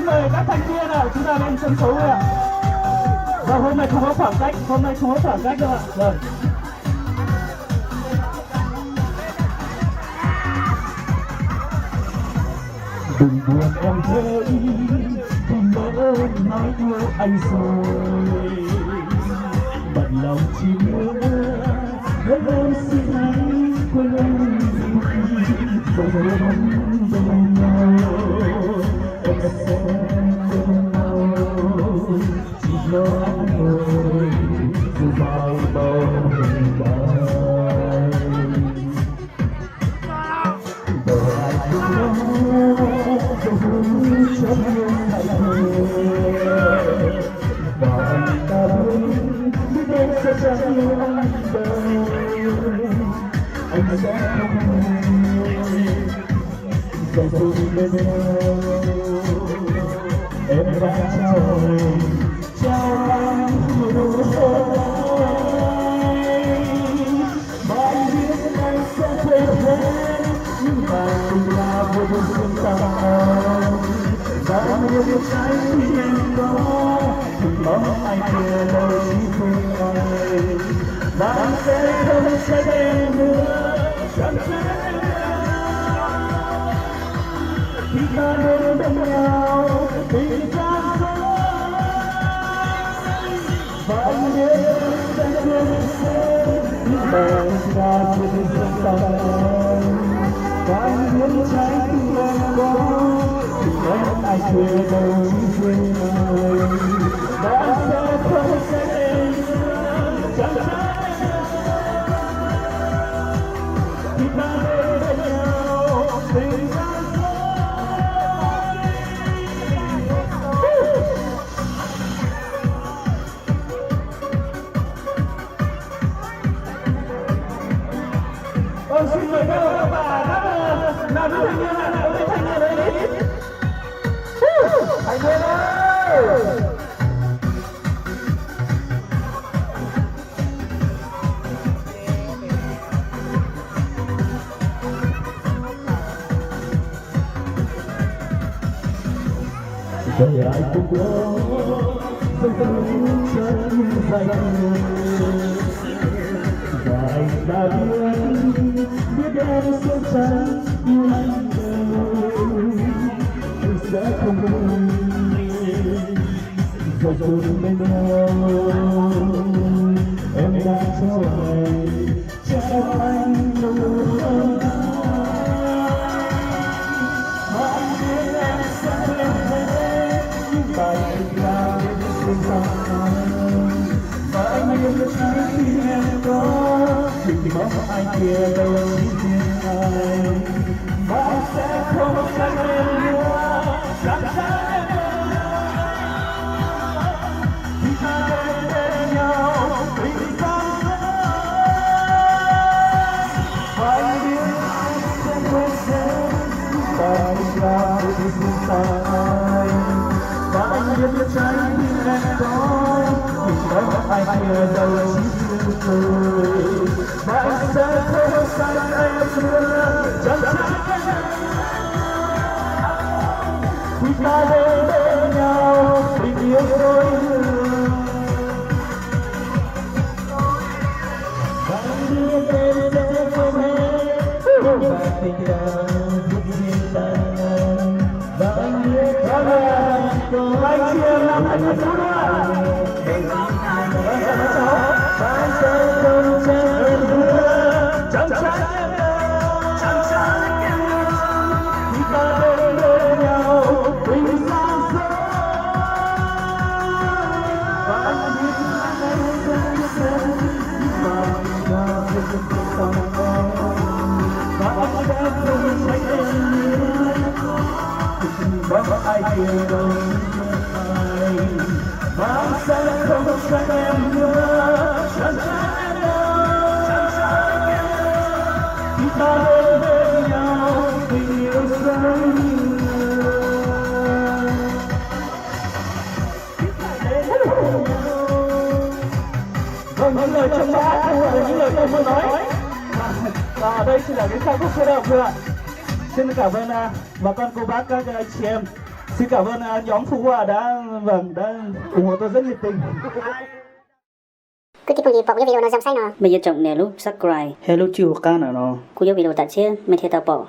xin mời các thành viên nào chúng ta lên sân khấu ạ. Và hôm nay không có khoảng cách, đâu ạ. Rồi. Đừng buồn em ơi, đừng lỡ nói yêu anh rồi. Bận lòng chỉ mưa, hỡi em xin hãy quên em. Bây giờ em bên nhau, em sẽ bên nhau. Chỉ lo anh thôi, dù bao hình bay. Đời ai cũng lo, dẫu vui cho những ngày thơ. Và anh ta biết em sẽ chẳng yêu anh đâu. Anh sẽ không dẫu vui bên nhau. Em đã trao anh nụ hôn. Và anh biết anh sẽ quên hết nhưng mà tình là vô duyên ta. Và anh biết trái tim em có thì bóng anh kia đâu chỉ quên anh. Và anh sẽ không trách em nữa, chẳng trách em khi ta đến bên nhau tình ta sống. Và anh biết em sẽ quên em nhưng mà ta chưa đến duyên ta. Và anh biết trái tim em có thì bóng ai kia đâu chỉ quên anh. Và anh sẽ không trách em nữa, chẳng trách khi ta đến bên nhau tình ta. Xin mời các bà, các nam nữ thanh niên nào đến thanh niên đấy đi. Thanh niên ơi. Đời ai cũng có dòng dòng chân dài và anh đã biết em sẽ chẳng yêu anh đâu. Anh sẽ không quên dẫu dồn bên nhau. Em đã trao anh nụ hôn. Mà anh biết em sẽ quên hết nhưng bài tình là bên ta. Và anh biết trái tim em có thì bóng ai kia đâu chỉ riêng anh. Và anh sẽ không trách em nữa, chẳng trách em khi ta đến bên nhau tình ta sống. Và anh biết anh sẽ quên em và tình là bên riêng ta. Và anh biết trái tim em có thì bóng ai kia đâu chỉ riêng tôi. Và anh sẽ không trách em nữa, chẳng trách em khi ta đến bên nhau tình yêu đôi lứa. Và anh biết em sẽ không hết nhưng mà tình là biết riêng ta. Và anh biết anh chia năm anh thật tốt ạ. Và anh sẽ không trách em nữa, chẳng trách em khi ta đến bên nhau tình ta sống. Và anh biết anh sẽ quên nhưng mà tình là vô duyên ta. Và anh sẽ không trách em nữa, bóng ai kia đâu ai. Và anh sẽ không trách em nữa, chẳng trách em khi ta đến bên nhau tình yêu dâng. Vâng, những lời trong bài hát là những lời tôi muốn nói. Và đây chính là cái ca khúc sôi động thôi ạ. Xin cảm ơn bà con cô bác các anh chị em Xin cảm ơn nhóm Phụ Họa đã ủng hộ tôi rất nhiệt tình. Cứ tiếp tục bỏ cái video nó dòng xanh nó. Bây giờ chọn nè lúc subscribe. Hello chiều can ở nó. Cú yêu video tại trên mình theo tao bỏ.